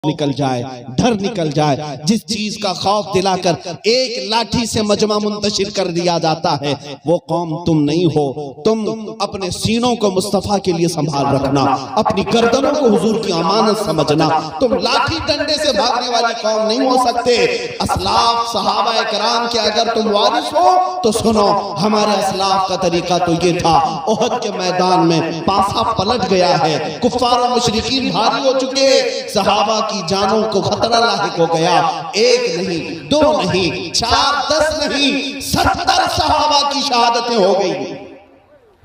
نکل جائے، ڈر نکل جائے. جس چیز کا خوف دلا کر ایک لاٹھی سے مجمع منتشر کر دیا جاتا ہے وہ قوم تم نہیں ہو. تم اپنے سینوں کو مصطفیٰ کے لیے سنبھال رکھنا، اپنی گردنوں کو حضور کی امانت سمجھنا. تم لاٹھی ڈنڈے سے بھاگنے والی قوم نہیں ہو سکتے. اسلاف صحابہ کرام کے اگر تم وارث ہو تو سنو، ہمارے اسلاف کا طریقہ تو یہ تھا. احد کے میدان میں پانسا پلٹ گیا ہے، کفار و مشرکین بھاری ہو چکے، صحابہ کی جانوں کو خطرہ لاحق ہو گیا. ایک نہیں، دو نہیں، 4 10 نہیں، 70 صحابہ کی شہادتیں ہو گئی.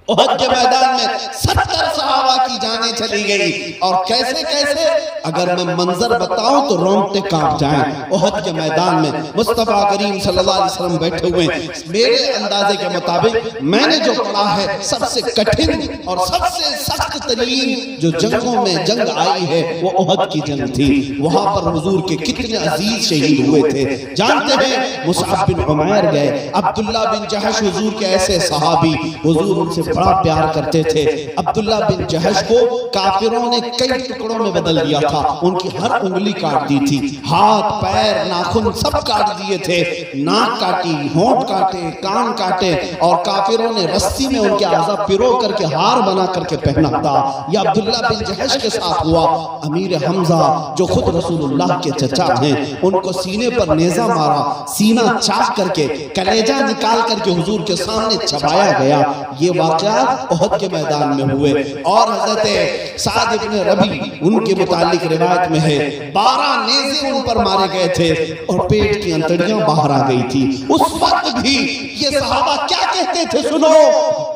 احد کے میدان میں 70 صحابہ کی جانیں چلی گئی. اور کیسے کیسے اگر میں منظر بتاؤں تو رونگٹے کانپ جائیں. احد کے میدان میں مصطفیٰ کریم صلی اللہ علیہ وسلم بیٹھے ہوئے. میرے اندازے کے مطابق میں نے جو پڑھا ہے سب سے کٹھن اور سب سے سخت ترین جو جنگوں میں جنگ آئی ہے وہ احد کی جنگ تھی. وہاں پر حضور کے کتنے عزیز شہید ہوئے تھے جانتے ہیں. مصعب بن عمیر گئے، عبداللہ بن جہش حضور کے ایسے صحابی، حضور ان سے بڑا پیار کرتے تھے. عبداللہ بن جہش کو کافروں نے کئی ٹکڑوں میں بدل دیا تھا. ان کی ہر انگلی کاٹ دی تھی، ہاتھ پیر ناخن سب کاٹ دیے تھے، ناک کاٹی، ہونٹ کاٹے، کان کاٹے، اور کافروں نے رسی میں ان کے اعضاء پرو کر کے ہار بنا کر کے پہنا تھا. یہ عبداللہ بن جہش کے ساتھ ہوا. امیر حمزہ جو خود رسول اللہ کے چچا ہیں ان کو سینے پر نیزہ مارا، سینہ چاک کر کے کلیجہ نکال کر کے حضور کے سامنے چھپایا گیا. یہ واقعات احد کے میدان میں ہوئے. اور حضرت سعد ابن ربی ان کے متعلق روایت میں ہے 12 نیزے ان پر مارے گئے تھے اور پیٹ کی انتڑیاں باہر آ گئی تھی. اس وقت بھی یہ صحابہ کیا کہتے تھے؟ سنو،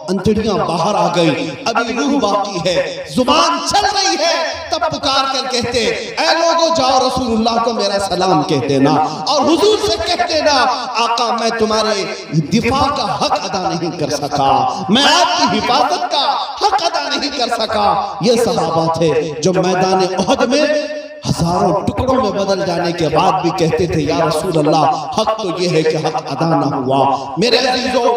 انتڑیاں باہر آ گئی، ابھی روح باقی ہے، زبان چل رہی ہے. تب پکار کر کہتے اے لوگوں جاؤ رسول اللہ کو میرا سلام کہہ دینا اور حضور سے کہہ دینا آقا میں تمہارے دفاع کا حق ادا نہیں کر سکا، میں آپ کی حفاظت کا حق ادا نہیں کر سکا. یہ صحابہ تھے جو میدان احد میں ہزاروں ٹکڑوں میں بدل جانے کے بعد بھی کہتے تھے یا رسول اللہ حق تو یہ ہے کہ حق ادا نہ ہوا. میرے عزیزوں،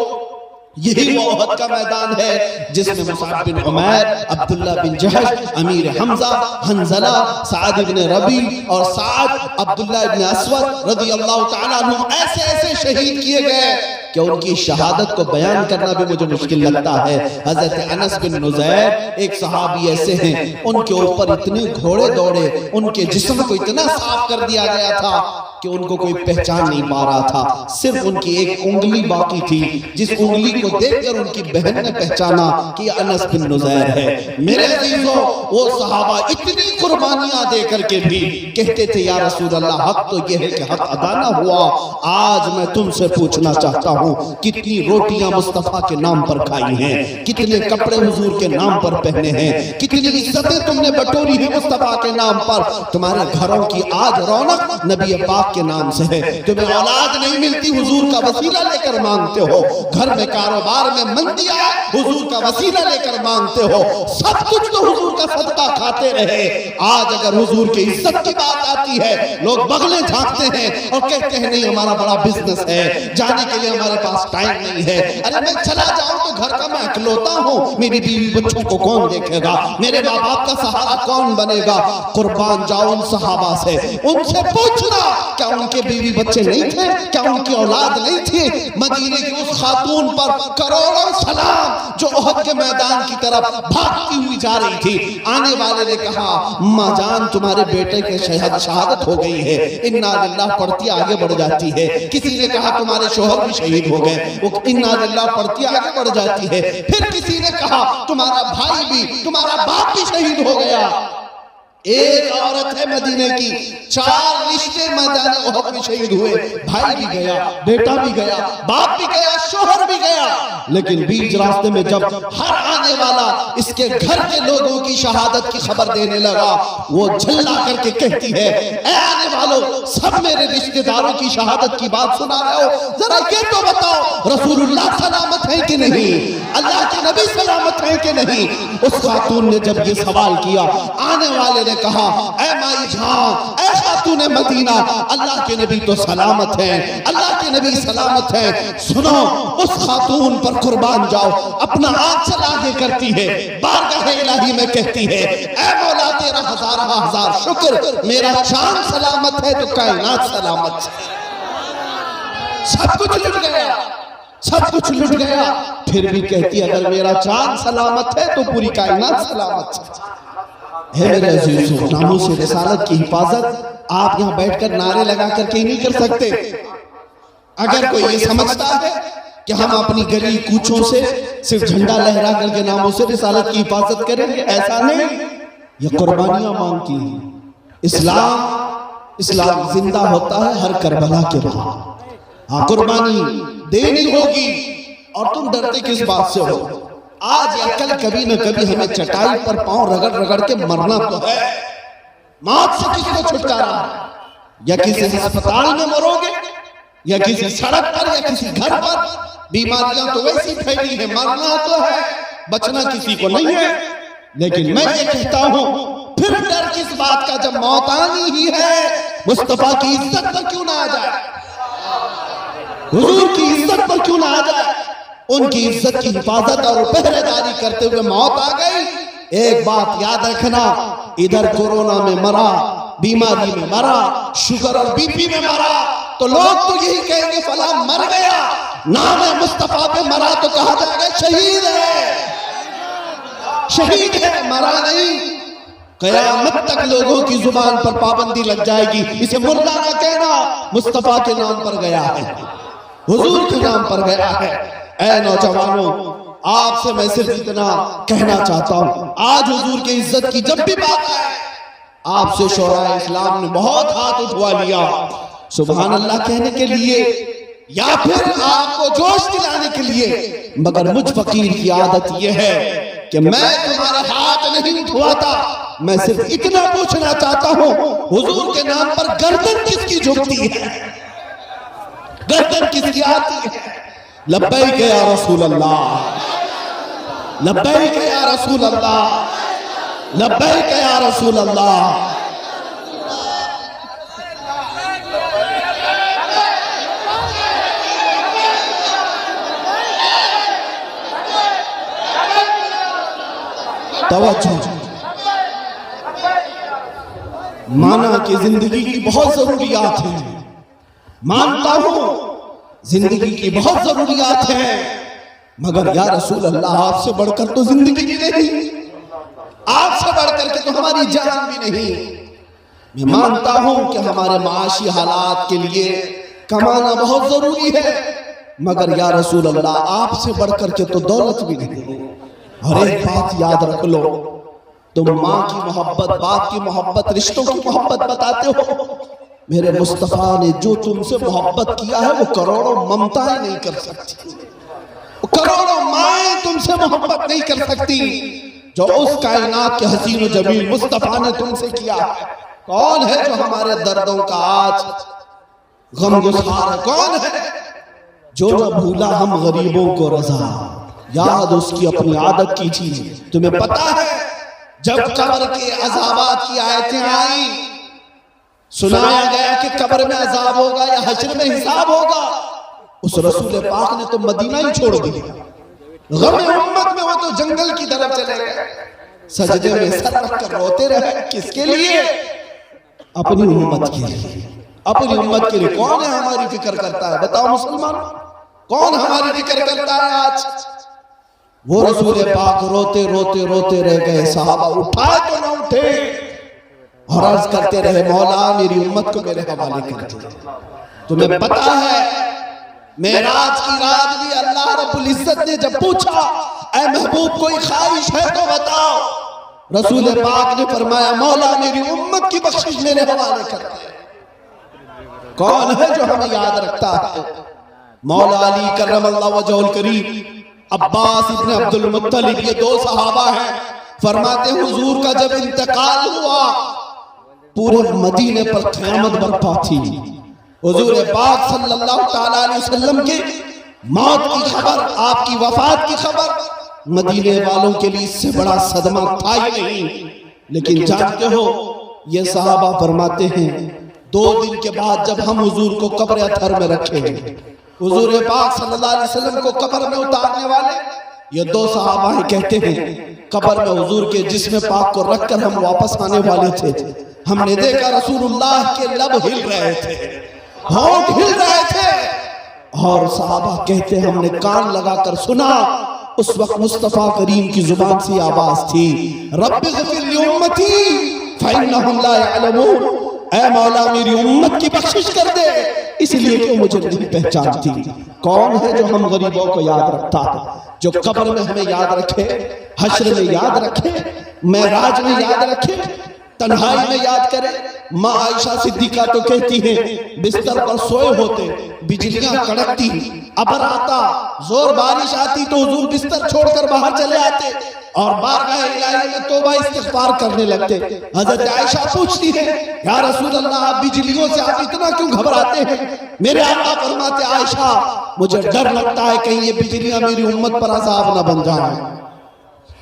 یہی وہ احد کا میدان ہے جس میں مصعب بن عمیر، عبداللہ بن جہش، امیر حمزہ، حنظلہ، سعد بن ربی اور سعد عبداللہ بن اسود رضی اللہ تعالیٰ عنہ ایسے ایسے شہید کیے گئے کہ ان کی شہادت کو بیان کرنا بھی مجھے مشکل لگتا ہے. حضرت انس بن نزیر ایک صحابی ایسے ہیں، ان کے اوپر اتنے گھوڑے دوڑے، ان کے جسم کو اتنا صاف کر دیا گیا تھا کہ ان کو کوئی پہچان نہیں پا رہا تھا. صرف ان کی ایک انگلی باقی تھی، جس انگلی کو دیکھ کر ان کی بہن نے پہچانا کہ انس بن نزیر ہے. میرے عزیزوں، وہ صحابہ اتنی قربانیاں دے کر کے بھی کہتے تھے یا رسول اللہ حق تو یہ ہے کہ حق ادا نہ ہوا. آج میں تم سے پوچھنا چاہتا ہوں کتنی روٹیاں مصطفیٰ کے نام پر کھائی ہیں، کتنے کپڑے حضور کے نام پر پہنے ہیں، کتنی عزتیں تم نے بٹوری ہیں مصطفیٰ کے نام پر. تمہارے گھروں کی آج رونق نبی پاک کے نام سے ہے. تمہیں اولاد نہیں ملتی، حضور کا وسیلہ لے کر مانگتے ہو. گھر میں کاروبار میں مندی آئے، حضور کا وسیلہ لے کر مانگتے ہو. سب کچھ تو حضور کا صدقہ کھاتے رہے. آج اگر حضور کی عزت کی بات آتی ہے لوگ بغلیں جھانکتے ہیں اور کہتے ہیں نہیں ہمارا بڑا بزنس ہے، جانے کے لیے ہمارے پاس ٹائم نہیں ہے. ارے میں چلا جاؤں تو گھر کا میں اکلوتا ہوں، میری بیوی بچوں کو کون دیکھے گا، میرے ماں باپ کا سہارا کون بنے گا. قربان جاؤ ان صحابہ سے، ان سے پوچھنا کیا ان کے بیوی بچے نہیں تھے، کیا ان کی اولاد نہیں تھی. مدینے کی اس خاتون پر کروڑوں سلام جو احد کے میدان کی طرف بھاگتی ہوئی جا رہی تھی. آنے والے نے کہا ماں جان تمہارے بیٹے کے شہادت ہو گئی ہے. انا للہ پڑھتی آگے بڑھ جاتی ہے. کسی نے کہا تمہارے شوہر بھی شہید ہو گئے، وہ انا للہ پڑھتی آگے بڑھ جاتی ہے. پھر کسی نے کہا تمہارا بھائی بھی، تمہارا باپ بھی شہید ہو گیا. ایک عورت ہے مدینے کی، 4 رشتے میدان احد میں شہید ہوئے. بھائی بھی گیا، بیٹا بھی گیا، باپ بھی گیا، شوہر بھی گیا. لیکن بیچ راستے میں جب ہر آنے والا اس کے گھر کے لوگوں کی شہادت کی خبر دینے لگا، وہ جھلا کر کے کہتی ہے اے آنے والوں، سب میرے رشتہ داروں کی شہادت کی بات سنا رہے ہو، ذرا یہ تو بتاؤ رسول اللہ سلامت ہے کہ نہیں، اللہ کے نبی سلامت ہے کہ نہیں. اس خاتون نے جب یہ سوال کیا، آنے والے نے کہا اے مائی جان، اے خاتون خاتون مدینہ، اللہ کے نبی تو سلامت ہیں، اللہ کے نبی سلامت ہیں۔ سنو، اس خاتون پر قربان جاؤ، اپنا آنچل آگے کرتی ہے، بارگاہ الہی میں کہتی ہے اے مولا تیرا ہزارہ ہزار شکر، میرا چاند سلامت ہے تو کائنات سلامت ہے۔ سب کچھ لٹ گیا، سب کچھ لٹ گیا، پھر بھی کہتی ہے اگر میرا چاند سلامت ہے تو پوری کائنات سلامت ہے۔ میرے عزیزو، ناموس رسالت کی حفاظت آپ یہاں بیٹھ کر نعرے لگا کر کے نہیں کر سکتے۔ اگر کوئی یہ سمجھتا ہے کہ ہم اپنی گلی کوچوں سے صرف جھنڈا لہرا کر کے ناموس رسالت کی حفاظت کریں گے، ایسا نہیں، یہ قربانیاں مانگتی ہیں۔ اسلام زندہ ہوتا ہے ہر کربلا کے بعد۔ ہاں، قربانی دینی ہوگی، اور تم ڈرتے کس بات سے ہو؟ آج یا کل کبھی نہ کبھی ہمیں چٹائی پر پاؤں رگڑ رگڑ کے مرنا تو ہے۔ موت سے کس کو چھٹکارا ہے؟ یا کسی ہسپتال میں مرو گے، یا کسی سڑک پر، یا کسی گھر پر۔ بیماریاں تو ویسی پھیلی ہیں، مرنا تو ہے، بچنا کسی کو نہیں ہے۔ لیکن میں یہ کہتا ہوں، پھر ڈر کس بات کا جب موت آنی ہی ہے؟ مصطفیٰ کی عزت پر کیوں نہ آ جائے، حضور کی عزت پر کیوں نہ آ جائے؟ ان کی عزت کی حفاظت اور پہرے داری کرتے ہوئے موت آ گئی۔ ایک بات یاد رکھنا، ادھر کورونا میں مرا، بیماری میں مرا، شوگر اور بی پی میں مرا، تو لوگ تو یہی کہیں گے فلاں مر گیا، نام مصطفیٰ پہ مرا تو کہا جائے گا شہید ہے، شہید ہے، مرا نہیں۔ قیامت تک لوگوں کی زبان پر پابندی لگ جائے گی، اسے مردہ نہ کہنا، مصطفیٰ کے نام پر گیا ہے، حضور کے نام پر گیا ہے۔ اے نوجوانوں، آپ سے میں صرف اتنا کہنا چاہتا ہوں، آج حضور کی عزت کی جب بھی بات آئے، آپ سے شورائے اسلام نے بہت ہاتھ اٹھوا لیا سبحان اللہ کہنے کے لیے، یا پھر آپ کو جوش دلانے کے لیے، مگر مجھ فقیر کی عادت یہ ہے کہ میں تمہارے ہاتھ نہیں اٹھواتا، میں صرف اتنا پوچھنا چاہتا ہوں، حضور کے نام پر گردن کس کی جھکتی ہے، گردن کس کی آتی ہے؟ لبیک یا رسول اللہ، لبیک یا رسول اللہ، لبیک یا رسول اللہ۔ توجہ، مانا کہ زندگی کی بہت ضروریات ہیں، مانتا ہوں زندگی کی بہت ضروریات ہیں، مگر یا رسول اللہ آپ سے بڑھ کر تو زندگی بھی نہیں، آپ سے بڑھ کر کے تو ہماری جان بھی نہیں۔ میں مانتا ہوں کہ ہمارے معاشی حالات کے لیے کمانا بہت ضروری ہے، مگر یا رسول اللہ آپ سے بڑھ کر کے تو دولت بھی نہیں۔ اور ایک بات یاد رکھ لو، تم ماں کی محبت، باپ کی محبت، رشتوں کی محبت بتاتے ہو، میرے مصطفیٰ نے جو تم سے محبت کیا ہے وہ کروڑوں ممتائیں نہیں کر سکتی، کروڑوں مائیں تم سے محبت نہیں کر سکتی جو اس کائنات کے حسین و جمیل مصطفیٰ نے تم سے کیا ہے۔ کون ہے جو ہمارے دردوں کا آج غم گسار ہے؟ کون ہے جو نہ بھولا ہم غریبوں کو رضا، یاد اس کی اپنی عادت کیجیے۔ تمہیں پتا ہے جب قبر کے عذابات کی آیتیں آئیں، سنایا گیا کہ قبر میں عذاب ہوگا یا حشر میں حساب ہوگا، اس رسول پاک نے تو مدینہ ہی چھوڑ دیا، غم امت میں وہ تو جنگل کی طرف چلے گئے، سجدے میں سر رکھ کر روتے رہے۔ کس کے لیے؟ اپنی امت کے لیے، اپنی امت کے لیے۔ کون ہے ہماری فکر کرتا ہے؟ بتاؤ مسلمان، کون ہماری فکر کرتا ہے آج؟ وہ رسول پاک روتے روتے روتے رہ گئے، صحابہ اٹھائے تو نہ اٹھے، اور عرض کرتے رہے مولا میری امت کو میرے حوالے کر دے۔ تمہیں پتا ہے معراج کی رات بھی اللہ رب العزت نے جب پوچھا اے محبوب کوئی خواہش ہے تو بتاؤ، رسول پاک نے فرمایا مولا میری امت کی بخشش میرے حوالے کر دے۔ کون ہے جو ہمیں یاد رکھتا ہے؟ مولا علی کرم اللہ وجہہ الکریم، عباس ابن عبد المطلب، یہ دو صحابہ ہیں، فرماتے ہیں حضور کا جب انتقال ہوا پورے مدینے پر قیامت برپا تھی۔ حضور پاک صلی اللہ تعالیٰ علیہ وسلم کے موت کی خبر، آپ کی وفات کی خبر مدینے والوں کے لیے اس سے بڑا صدمہ تھا ہی نہیں۔ لیکن جانتے ہو یہ صحابہ فرماتے ہیں 2 دن کے بعد جب ہم حضور کو قبر اطہر میں رکھے ہیں، حضور پاک صلی اللہ علیہ وسلم کو قبر میں اتارنے والے یہ 2 صحابہ کہتے ہیں قبر میں حضور کے جسم پاک کو رکھ کر ہم واپس آنے والے تھے، ہم نے دیکھا رسول اللہ کے لب ہل رہے تھے، ہونٹ ہل رہے تھے، اور صحابہ کہتے ہیں ہم نے کان لگا کر سنا، اس وقت مصطفیٰ کریم کی زبان سے آواز تھی، رب اغفر لامتی فإنہم لا يعلمون، اے مولا میری امت کی بخشش کر دے اس لیے کہ مجھے نہیں پہچانتی۔ کون ہے جو ہم غریبوں کو یاد رکھتا ہے، جو قبر میں ہمیں یاد رکھے، حشر میں یاد رکھے، معراج میں یاد رکھے، تنہائی میں یاد کرے۔ ماں عائشہ صدیقہ تو کہتی ہیں بستر پر سوئے ہوتے، بجلیاں کڑکتی، ابر آتا، زور بارش آتی تو حضور بستر چھوڑ کر باہر چلے آتے اور بارگاہ الہی میں توبہ استغفار کرنے لگتے۔ حضرت عائشہ پوچھتی ہے یا رسول اللہ آپ بجلیوں سے آپ اتنا کیوں گھبراتے ہیں؟ میرے آقا فرماتے عائشہ مجھے ڈر لگتا ہے کہیں یہ بجلیاں میری امت پر عذاب نہ بن جائیں۔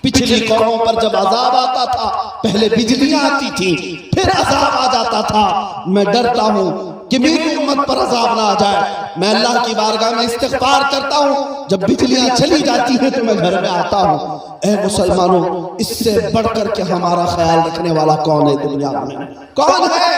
پچھلی قوموں پر جب عذاب آتا تھا پہلے بجلیاں آتی تھی پھر عذاب آ جاتا تھا، میں ڈرتا ہوں کہ میری امت پر عذاب نہ آ جائے، میں اللہ کی بارگاہ میں استغفار کرتا ہوں، جب بجلیاں چلی جاتی ہیں تو میں گھر میں آتا ہوں۔ اے مسلمانوں اس سے بڑھ کر کے ہمارا خیال رکھنے والا کون ہے دنیا میں؟ کون ہے؟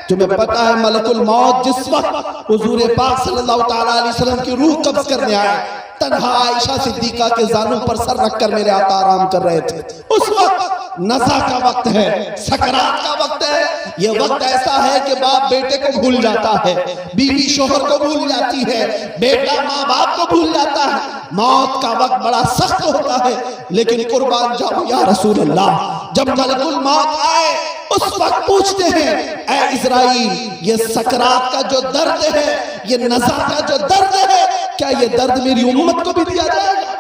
تمہیں پتا ہے ملک الموت جس وقت حضور پاک صلی اللہ تعالیٰ علیہ وسلم کی روح قبض کرنے آئے، تنہا عائشہ صدیقہ کے زانوں پر سر رکھ کر میرے آقا آرام کر رہے تھے، اس وقت نزا کا وقت ہے، سکرات کا وقت ہے۔ یہ وقت ایسا ہے کہ باپ بیٹے کو بھول جاتا ہے، بیوی شوہر کو بھول جاتی ہے، بیٹا ماں باپ کو بھول جاتا ہے، موت کا وقت بڑا سخت ہوتا ہے۔ لیکن قربان جاؤ یا رسول اللہ، جب ملک الموت آئے اس وقت پوچھتے ہیں اے اسرائیل یہ سکرات کا جو درد ہے، یہ نزا کا جو درد ہے، کیا یہ درد میری امت کو بھی دیا جائے گا؟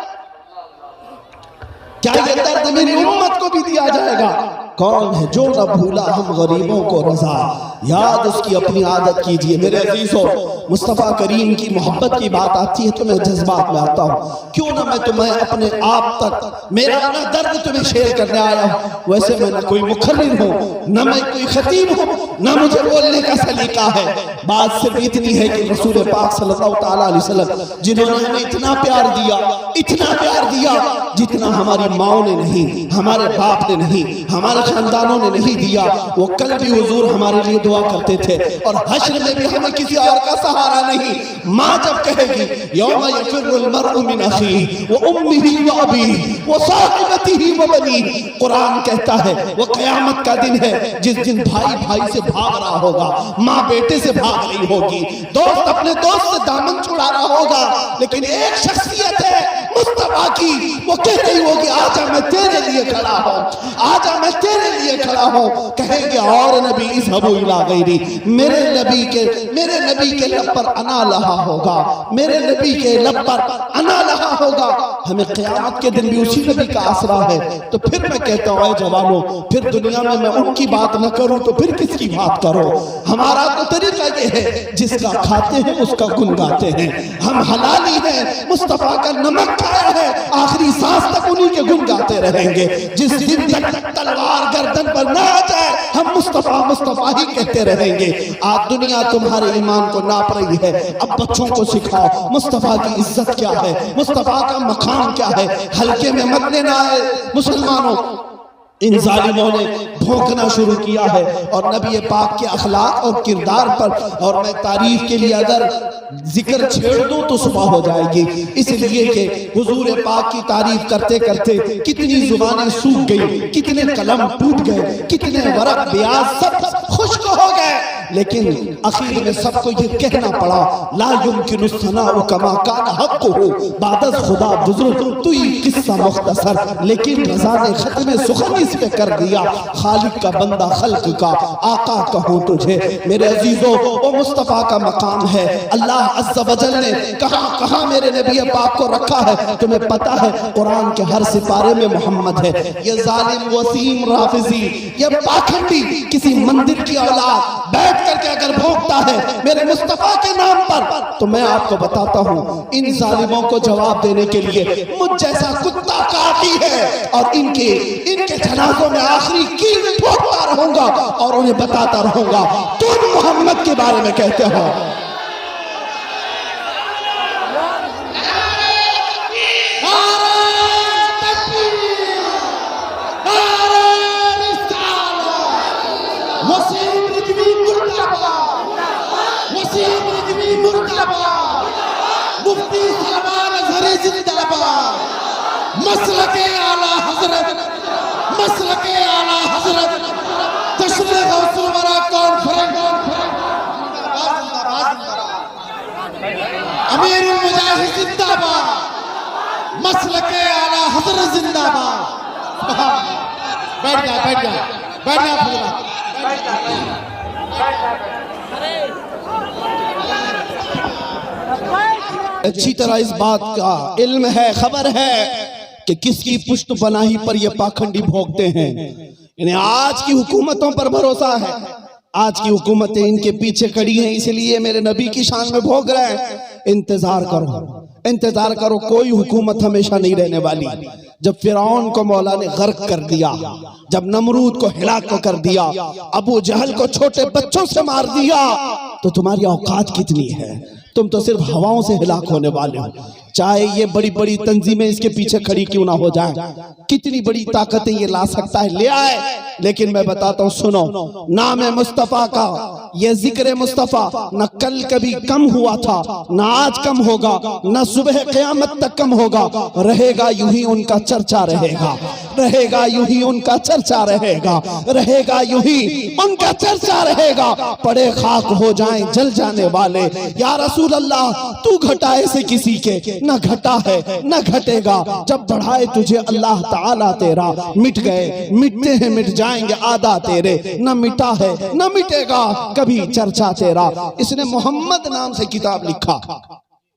کیا یہ درد میری امت کو بھی دیا جائے گا؟ کون ہے جو نہ بھولا ہم غریبوں کو رضا، یاد اس کی اپنی عادت کیجئے۔ میرے عزیزوں مصطفیٰ کریم کی محبت کی بات آتی ہے تو میں جذبات میں آتا ہوں، کیوں نہ میں تمہیں اپنے آپ تک میرا نہ درد تمہیں شیئر کرنے آیا ہوں۔ ویسے میں نہ کوئی مخرر ہوں، نہ میں کوئی خطیب ہوں، نہ مجھے بولنے کا سلیقہ ہے، بات صرف اتنی ہے کہ رسول پاک صلی اللہ تعالیٰ علیہ وسلم جنہوں نے ہمیں اتنا پیار دیا، اتنا پیار دیا جتنا ہماری ماں نے نہیں، ہمارے باپ نے نہیں، ہمارے خاندانوں نے نہیں دیا، وہ کل بھی حضور ہمارے لیے دعا کرتے تھے اور حشر میں بھی ہمیں کسی اور کا سہارا نہیں۔ ماں جب کہے گی یوم یفر المرء من اخیہ وامہ وابیہ وصاحبتہ وبنیہ، قرآن کہتا ہے وہ قیامت کا دن ہے جس دن بھائی بھائی سے بھاگ رہا ہوگا، ماں بیٹے سے بھاگ رہی ہوگی، دوست اپنے دوست سے دامن چھڑا رہا ہوگا، لیکن ایک شخصیت ہے مصطفیٰ کی، وہ کہہ رہی ہوگی آجا میں تیرے لیے کھڑا ہوں، آجا میں تیرے لیے کھڑا ہوں۔ کہیں گے اور نبی اذهبوا الى غیری، میرے نبی کے لب پر انا لہا ہوگا، میرے نبی کے لب پر انا لہا ہوگا۔ ہمیں قیامت کے دن بھی اسی نبی کا آسرا ہے۔ تو پھر میں کہتا ہوں اے جوانوں، پھر دنیا میں ان کی بات نہ کروں تو پھر کس کی بات کرو؟ ہمارا تو طریقہ یہ ہے جس کا کھاتے ہیں اس کا گن گاتے ہیں، ہم حلالی ہیں، مصطفیٰ کا نمک کھایا ہے، آخری سانس تک انہی کے گن گاتے رہیں گے۔ جس دن تک تلوار گردن پر نہ آ جائے ہم مصطفیٰ مصطفیٰ ہی کہتے رہیں گے۔ آج دنیا تمہارے ایمان کو ناپ رہی ہے، اب بچوں کو سکھاؤ مصطفیٰ کی عزت کیا ہے، مصطفیٰ کا مقام کیا ہے، ہلکے میں مت لینا ہے۔ مسلمانوں ان ظالموں نے بھونکنا شروع کیا ہے اور نبی پاک کے اخلاق اور کردار پر، اور میں تعریف کے لیے اگر ذکر چھیڑ دوں تو صبح ہو جائے گی، اس لیے کہ حضور پاک کی تعریف کرتے کرتے کتنی زبانیں سوکھ گئی، کتنے قلم ٹوٹ گئے، کتنے ورق بیاض سب خشک ہو گئے، لیکن اخیر میں سب کو یہ کہنا پڑا لا یمکن الثناء کما کان حقہ بعد از خدا بزرگ، تو یہ قصہ مختصر لیکن رضا نے ختم سخن اس پہ کر دیا، خالق کا بندہ خلق کا آقا کہوں تجھے۔ میرے عزیزوں وہ مصطفیٰ کا مقام ہے، اللہ عز و جل نے کہاں کہاں میرے نبی پاک کو رکھا ہے تمہیں پتا ہے، قرآن کے ہر سپارے میں محمد ہے۔ یہ ظالم وسیم رافضی، یہ پاکھنڈی کسی مندر کی اولاد بیٹھ کر کے اگر بھونکتا ہے میرے مصطفیٰ کے نام پر، تو میں آپ کو بتاتا ہوں ان ظالموں کو جواب دینے کے لیے مجھ جیسا کتا کافی ہے، اور ان کے جنازوں میں آخری کیل ٹھوکتا رہوں گا اور انہیں بتاتا رہوں گا تم محمد کے بارے میں کہتے ہو۔ مفتی سلمان اظہری زندہ باد، مسلک اعلیٰ حضرت، مسلک اعلیٰ حضرت، تشریح غوث الورا کانفرنس، امیر المجاہد زندہ باد، مسلک اعلیٰ حضرت زندہ باد۔ بیٹھ جائے بیٹھ جائے بیٹھ جائے۔ اچھی طرح اس بات کا علم ہے، خبر ہے کہ کس کی پشت پناہی پر یہ پاکھنڈی بھوگتے ہیں۔ انہیں آج کی حکومتوں پر بھروسہ ہے، آج کی حکومتیں ان کے پیچھے کھڑی ہیں، اس لیے میرے نبی کی شان میں بھوگ رہے ہیں۔ انتظار کرو، انتظار کرو، کوئی حکومت ہمیشہ نہیں رہنے والی۔ جب فرعون کو مولا نے غرق کر دیا، جب نمرود کو ہلاک کر دیا، ابو جہل کو چھوٹے بچوں سے مار دیا، تو تمہاری اوقات کتنی ہے؟ تم تو صرف ہواؤں سے ہلاک ہونے والے ہو۔ چاہے یہ بڑی بڑی تنظیمیں اس کے پیچھے کھڑی کیوں نہ ہو جائیں، کتنی بڑی طاقتیں یہ لا سکتا ہے، لے آئے۔ لیکن میں بتاتا ہوں، سنو، نام مصطفیٰ کا یہ ذکر مصطفیٰ نہ کل کبھی کم ہوا تھا، نہ آج کم ہوگا، نہ صبح قیامت تک کم ہوگا، رہے گا یوں ہی ان کا چرچا رہے گا، رہے گا یوں ہی ان کا چرچا رہے گا، رہے گا یوں ہی ان کا چرچا رہے گا۔ پڑے خاک ہو جائیں جل جانے والے، یا رسول اللہ تو گھٹائے سے کسی کے نہ گھٹا ہے نہ گھٹے گا، جب بڑھائے تجھے اللہ تعالیٰ تیرا، مٹ گئے مٹتے ہیں مٹ جائیں گے آدھا تیرے، نہ مٹا ہے نہ مٹے گا کبھی چرچا تیرا۔ اس نے محمد نام سے کتاب لکھا،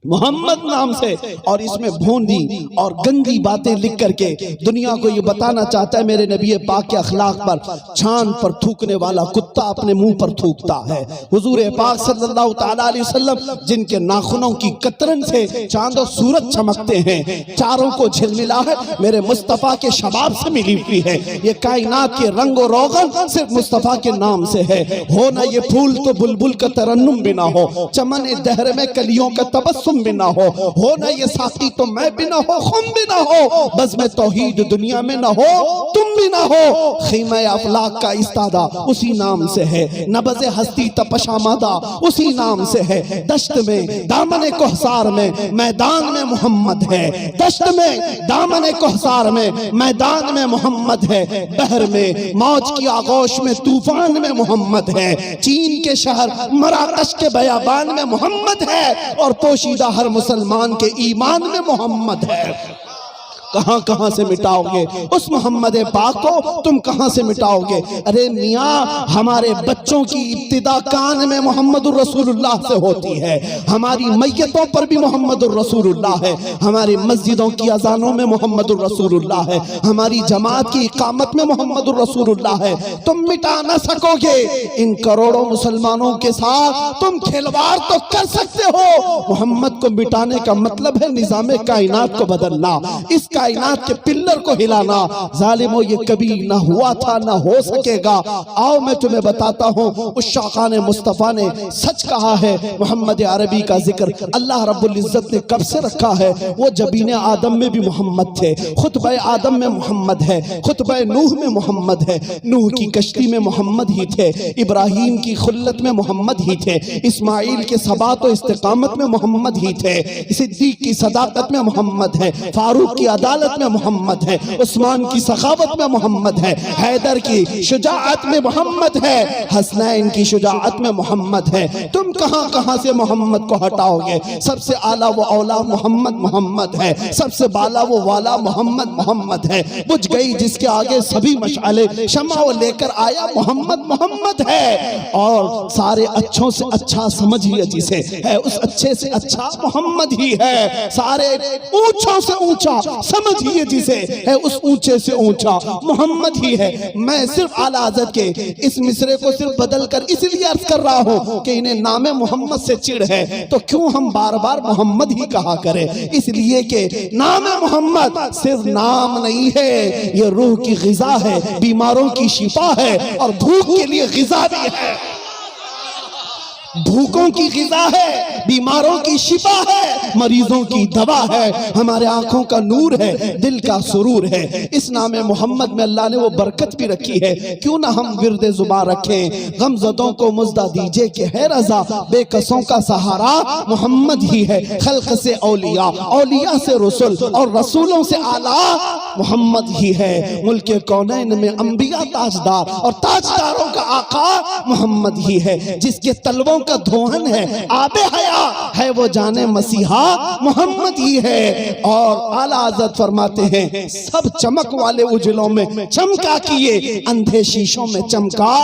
محمد نام سے، اور اس میں بھوندی اور گندی باتیں لکھ کر کے دنیا کو یہ بتانا چاہتا ہے میرے نبی پاک کے اخلاق پر چھان پر تھوکنے والا کتا اپنے منہ پر تھوکتا ہے۔ حضور پاک صلی اللہ تعالیٰ علیہ وسلم جن کے ناخنوں کی قطرن سے چاند و سورج چمکتے ہیں، چاروں کو جھلملاہٹ میرے مصطفیٰ کے شباب سے ملی ہوئی ہے۔ یہ کائنات کے رنگ و روغن صرف مصطفیٰ کے نام سے ہے۔ ہو نہ یہ پھول تو بلبل کا ترنم بھی نہ ہو، چمن دہر میں کلیوں کا تبسم بھی نہ ہو نہ یہ ساقی تو میں بھی نہ ہو، خم بھی نہ ہو، بزم توحید دنیا میں نہ ہو، تم بھی نہ ہو۔ خیمہ افلاک کا استادہ اسی نام سے ہے، نبض ہستی تپش آمادہ اسی نام سے ہے۔ دشت میں دامن کوہسار میں میدان میں محمد ہے، دشت میں دامن کوہسار میں میدان میں محمد ہے، بحر میں موج کی آغوش میں طوفان میں محمد ہے، چین کے شہر مراکش کے بیابان میں محمد ہے، اور پوشیدہ ہر مسلمان کے ایمان میں محمد ہے۔ کہاں کہاں سے مٹاؤ گے اس محمد پاک کو، تم کہاں سے مٹاؤ گے؟ ارے میاں، ہمارے بچوں کی ابتدا کان میں محمد الرسول اللہ سے ہوتی ہے، ہماری میتوں پر بھی محمد الرسول اللہ ہے، ہماری مسجدوں کی اذانوں میں محمد الرسول اللہ ہے، ہماری جماعت کی اقامت میں محمد الرسول اللہ ہے۔ تم مٹا نہ سکو گے ان کروڑوں مسلمانوں کے ساتھ، تم کھلواڑ تو کر سکتے ہو، محمد کو مٹانے کا مطلب ہے نظام کائنات کو بدلنا، اس کائنات کے پلر کو ہلانا۔ ظالموں، یہ کبھی نہ ہوا تھا نہ ہو سکے گا۔ آؤ میں تمہیں بتاتا ہوں، اس شاقان مصطفیٰ نے سچ کہا ہے۔ محمد عربی کا ذکر اللہ رب العزت نے کب سے رکھا ہے؟ وہ جبین آدم میں بھی محمد تھے، خطبہ آدم میں محمد ہے، خطبہ نوح میں محمد ہے، نوح کی کشتی میں محمد ہی تھے، ابراہیم کی خلت میں محمد ہی تھے، اسماعیل کے ثبات و استقامت میں محمد ہی تھے، صدیق کی صداقت میں محمد ہے، فاروق کی عدالت میں محمد ہے، عثمان کی سخاوت میں محمد ہے، حیدر کی شجاعت میں محمد ہے، حسنین کی شجاعت میں محمد ہے۔ تم کہاں کہاں سے محمد کو ہٹاؤ گے؟ سب سے اعلیٰ و اولا محمد محمد ہے، سب سے بالا و والا محمد محمد ہے، بجھ گئی جس کے آگے سبھی مشعلے، شمع وہ لے کر آیا محمد محمد ہے، اور سارے اچھوں سے اچھا سمجھیے جسے ہے، اس اچھے سے اچھا محمد ہی ہے، سارے اونچوں سے اونچا سمجھیے جسے ہے اس اونچے سے اونچا محمد ہی ہے۔ میں صرف اعلیٰ حضرت کے اس مصرے کو صرف بدل کر اس لیے عرض کر رہا ہوں کہ انہیں نام محمد سے چڑ ہے، تو کیوں ہم بار بار محمد ہی کہا کریں؟ اس لیے کہ نام محمد صرف نام نہیں ہے، یہ روح کی غذا ہے، بیماروں کی شفا ہے، اور بھوک کے لیے غذا بھی ہے۔ بھوکوں کی غذا ہے، بیماروں کی شفا ہے، مریضوں کی دوا ہے، ہمارے آنکھوں کا نور ہے، دل کا سرور ہے۔ اس نام محمد میں اللہ نے وہ برکت بھی رکھی ہے، کیوں نہ ہم ورد زباں رکھیں؟ غم زدوں کو مژدہ دیجئے کہ ہے رضا، بے کسوں کا سہارا محمد ہی ہے۔ خلق سے اولیاء، اولیاء سے رسول، اور رسولوں سے اعلیٰ محمد ہی ہے۔ ملک کونین میں انبیاء تاجدار، اور تاجداروں کا آقا محمد ہی ہے۔ جس کے طلبوں کا دھوہن ہے، آب حیا ہے، وہ جانے مسیحا محمد ہی ہے۔ اور اعلیٰ حضرت فرماتے ہیں سب چمک والے اجلوں میں چمکا کیے، اندھے شیشوں میں چمکا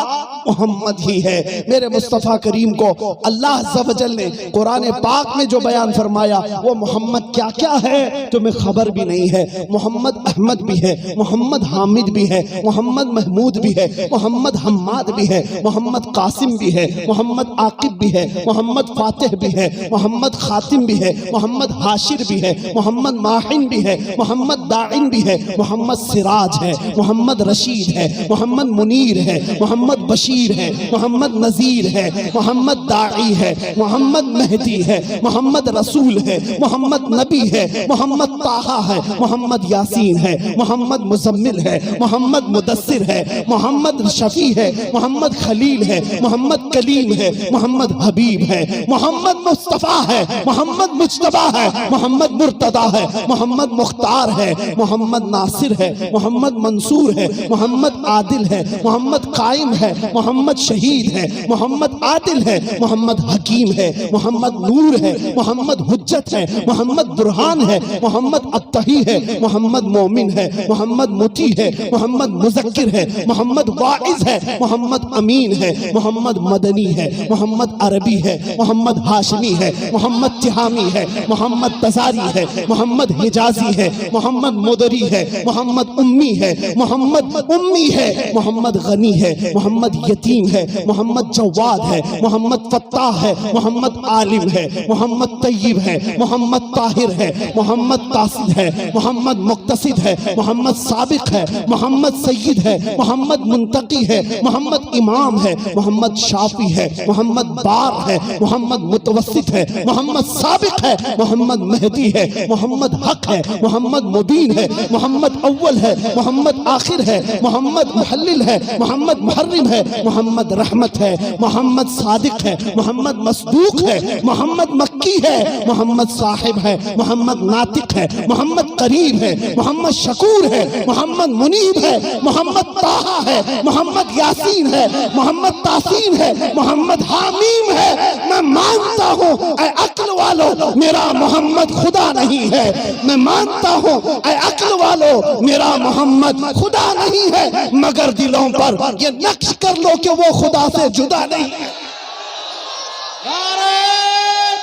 محمد ہی ہے۔ میرے مصطفیٰ کریم کو اللہ عز و جل نے قرآن پاک میں جو بیان فرمایا وہ محمد کیا کیا ہے تمہیں خبر بھی نہیں ہے۔ محمد احمد بھی ہے، محمد حامد بھی ہے، محمد محمود بھی ہے، محمد حماد بھی ہے، محمد قاسم بھی ہے، محمد عاقب بھی ہے، محمد فاتح بھی ہے، محمد خاتم بھی ہے، محمد حاشر بھی ہے، محمد ماحن بھی ہے، محمد داعن بھی ہے، محمد سراج ہے، محمد رشید ہے، محمد منیر ہے، محمد بشیر ہے، محمد نذیر ہے، محمد داعی ہے، محمد مہدی ہے، محمد رسول ہے، محمد نبی ہے، محمد طٰہٰ ہے، محمد یاسین ہے، محمد مزمل ہے، محمد مدثر ہے، محمد شفیع ہے، محمد خلیل ہے، محمد کلیم ہے، محمد حبیب ہے، محمد مصطفیٰ ہے، محمد مجتبیٰ ہے، محمد مرتضیٰ ہے، محمد مختار ہے، محمد ناصر ہے، محمد منصور ہے، محمد عادل ہے، محمد قائم ہے، محمد شہید ہے، محمد عادل ہے، محمد حکیم ہے، محمد نور ہے، محمد حجت ہے، محمد برہان ہے، محمد ابتہی ہے، محمد مومن ہے، محمد مطیع ہے، محمد مذکر ہے، محمد واعظ ہے، محمد امین ہے، محمد مدنی ہے، محمد عربی ہے، محمد ہاشمی ہے، محمد تہامی ہے، محمد تزاری ہے، محمد حجازی ہے، محمد مدری ہے، محمد امی ہے، محمد امی ہے، محمد غنی ہے، محمد یتیم ہے، محمد جواد ہے، محمد فتاح ہے، محمد عالم ہے، محمد طیب ہے، محمد طاہر ہے، محمد قاصد ہے، محمد مقتصد ہے، محمد سابق ہے، محمد سید ہے، محمد منتقی ہے، محمد امام ہے، محمد شافی ہے، محمد بار ہے، محمد متوسط ہے، محمد سابق ہے، محمد مہدی ہے، محمد حق ہے، محمد مبین ہے، محمد اول ہے، محمد آخر ہے، محمد محلل ہے، محمد محرم ہے، محمد رحمت ہے، محمد صادق ہے، محمد مصدوق ہے، محمد مکی ہے، محمد صاحب ہے، محمد ناطق ہے، محمد قریب ہے، محمد شکور ہے، محمد منیب ہے، محمد طٰہٰ ہے، محمد یاسین ہے، محمد تاسین ہے، محمد حامیم ہے۔ میں مانتا ہوں اے عقل والو میرا محمد خدا نہیں ہے، میں مانتا ہوں اے عقل والو میرا محمد خدا نہیں ہے، مگر دلوں پر یہ نقش کر لو کہ وہ خدا سے جدا نہیں ہے۔ نعرہ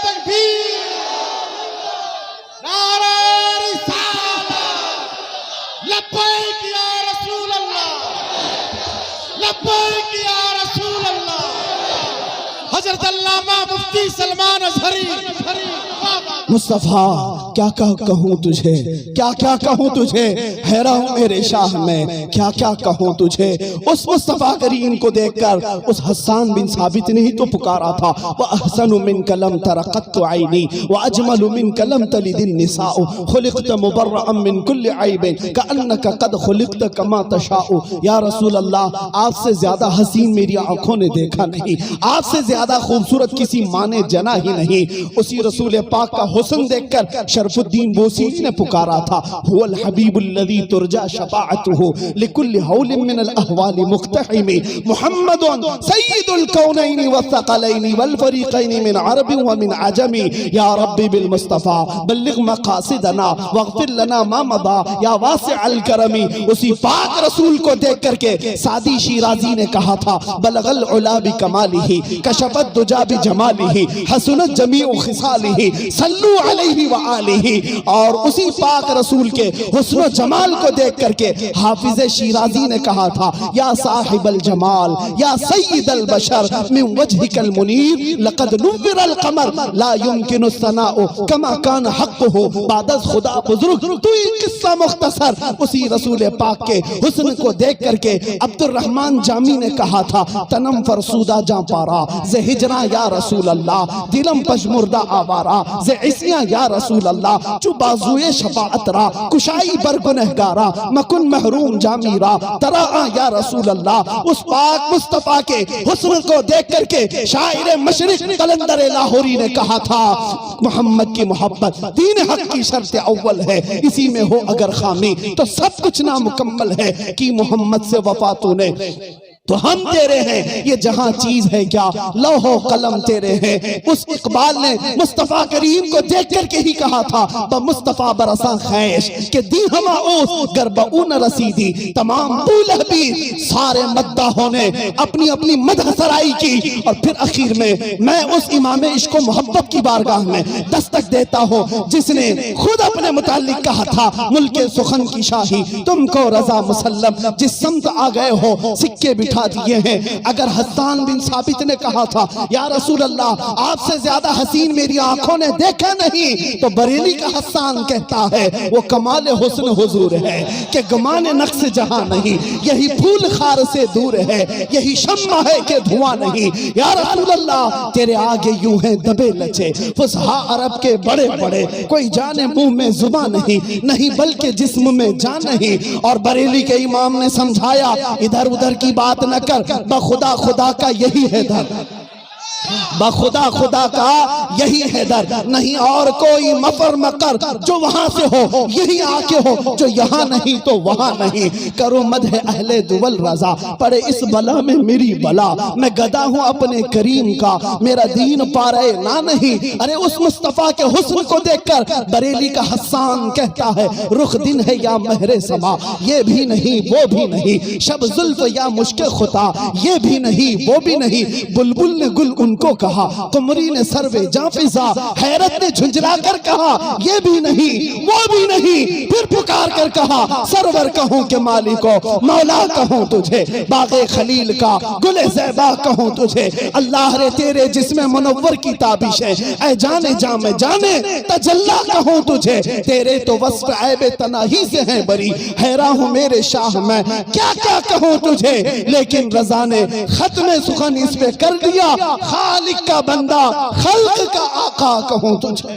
تکبیر، نعرہ رسالت، لبیک یا رسول اللہ، لبیک یا رسول اللہ۔ حضرت علامہ مفتی سلمان اظہری، مصطفیٰ کیا کیا کہوں تجھے، کیا کیا کہوں تجھے، حیران ہوں میرے شاہ میں کیا کیا کہوں تجھے۔ اس مصطفیٰ کریم کو دیکھ کر اس حسان بن ثابت نے ہی تو پکارا تھا وَأَحْسَنُ مِنْكَ لَمْ تَرَ قَطُّ عَيْنِي وَأَجْمَلُ مِنْكَ لَمْ تَلِدِ النِّسَاءُ خُلِقْتَ مُبَرَّأً مِنْ كُلِّ عَيْبٍ كَأَنَّكَ قَدْ خُلِقْتَ كَمَا تَشَاءُ۔ یا رسول اللہ آپ سے زیادہ حسین میری آنکھوں نے دیکھا نہیں، آپ سے زیادہ خوبصورت کسی ماں نے جنا ہی نہیں۔ اسی رسول پاک کا حسن دیکھ کر شرف الدین بوسیجی نے پکارا تھا هو الحبیب الذی ترجى شفاعته لكل حول من الاحوال مقتحم محمد سید الکونین والثقلین والفریقین من عرب ومن عجم۔ یا رب بالمصطفى بلغ مقاصدنا واغفر لنا ما مضى یا واسع الکرم۔ اسی پاک رسول کو دیکھ کر کے سعدی شیرازی نے کہا تھا بلغ العلا بکمالہ کشف الدجى بجمالہ حسنت جمیع خصالہ صلو علیہ وآلہ جمالی، اور اسی پاک رسول کے حسن و جمال کو دیکھ کر کے حافظ شیرازی نے کہا تھا یا صاحب الجمال یا سید البشر من وجهك المنیر لقد نور القمر لا يمكن الثناء كما كان حقه بعد از خدا بزرگ۔ تو یہ قصہ مختصر اسی رسول پاک کے حسن کو دیکھ کر کے عبد الرحمن جامی نے کہا تھا تنم فرسودہ جاں پارا ز ہجرا یا رسول اللہ، دلم پشمردہ آوارا ز عصیاں یا رسول اللہ، چو بازوئے شفاعت را کشائی بر گنہگارا مکن محروم جامیرا تراآ یا رسول اللہ۔ اس پاک مصطفیٰ کے حسن کو دیکھ کر کے شاعر مشرق قلندر لاہوری نے کہا تھا محمد کی محبت دین حق کی شرط اول ہے، اسی میں ہو اگر خامی تو سب کچھ نامکمل ہے، کی محمد سے وفا تو نے تو ہم تیرے ہیں، یہ جہاں چیز ہے کیا لوح و قلم تیرے ہیں۔ اس اقبال نے مصطفیٰ کریم کو دیکھ کر کے ہی کہا تھا بمصطفیٰ برساں خیش کہ دی ہما اوس گر بہو نہ رسیدی، تمام بولہ بھی سارے مداحوں نے اپنی اپنی مدح سرائی کی، اور پھر اخیر میں اس امام عشق و محبت کی بارگاہ میں دستک دیتا ہوں جس نے خود اپنے متعلق کہا تھا ملک سخن کی شاہی تم کو رضا مسلم، جس سمت آ گئے ہو سکے بٹھا دیے ہیں۔ اگر حسان بن ثابت نے کہا تھا یا رسول اللہ آپ سے زیادہ حسین میری آنکھوں نے دیکھا نہیں، تو بریلی کا حسان کہتا ہے وہ کمال حسن حضور ہے کہ گمان نقص جہاں نہیں، یہی پھول خار سے دور ہے، یہی شمع ہے کہ دھواں نہیں۔ یا رسول اللہ تیرے آگے یوں ہیں دبے لچے فصحا عرب کے بڑے بڑے، کوئی جانے منہ میں زباں نہیں بلکہ جسم میں جان نہیں۔ اور بریلی کے امام نے سمجھایا ادھر ادھر کی بات نہ کر، بخدا خدا کا یہی ہے در، بخدا خدا کا یہی ہے در، نہیں اور کوئی مفر مکر جو وہاں سے ہو یہی آکے ہو، جو یہاں نہیں تو وہاں نہیں۔ کرو مدح اہل دول رضا پڑے اس بلا میں میری بلا، میں گدا ہوں اپنے کریم کا میرا دین پارے نہ نہیں۔ ارے اس مصطفیٰ کے حسن کو دیکھ کر بریلی کا حسان کہتا ہے رخ دن ہے یا مہر سما، یہ بھی نہیں وہ بھی نہیں، شب زلف یا مشک خطا، یہ بھی نہیں وہ بھی نہیں۔ بلبل نے گل ان کو کہا، قمری نے سروے جاں فضا، حیرت نے جھنجھلا کر کہا یہ بھی نہیں وہ بھی نہیں۔ پھر پکار کر کہا سرور کہوں کہ مالکو مولا کہوں تجھے، باغ خلیل کا گل زیبا کہوں تجھے، اللہ رے تیرے جسم منور کی تابش ہے، اے جانے جام جانے تجلا کہوں تجھے، تیرے تو وصف عیب تناہی سے ہیں بری، حیران ہوں میرے شاہ میں کیا کیا کہوں تجھے۔ لیکن رضا نے ختم سخن اس پہ کر دیا، خالق کا بندہ خلق کا آقا کہوں تجھے۔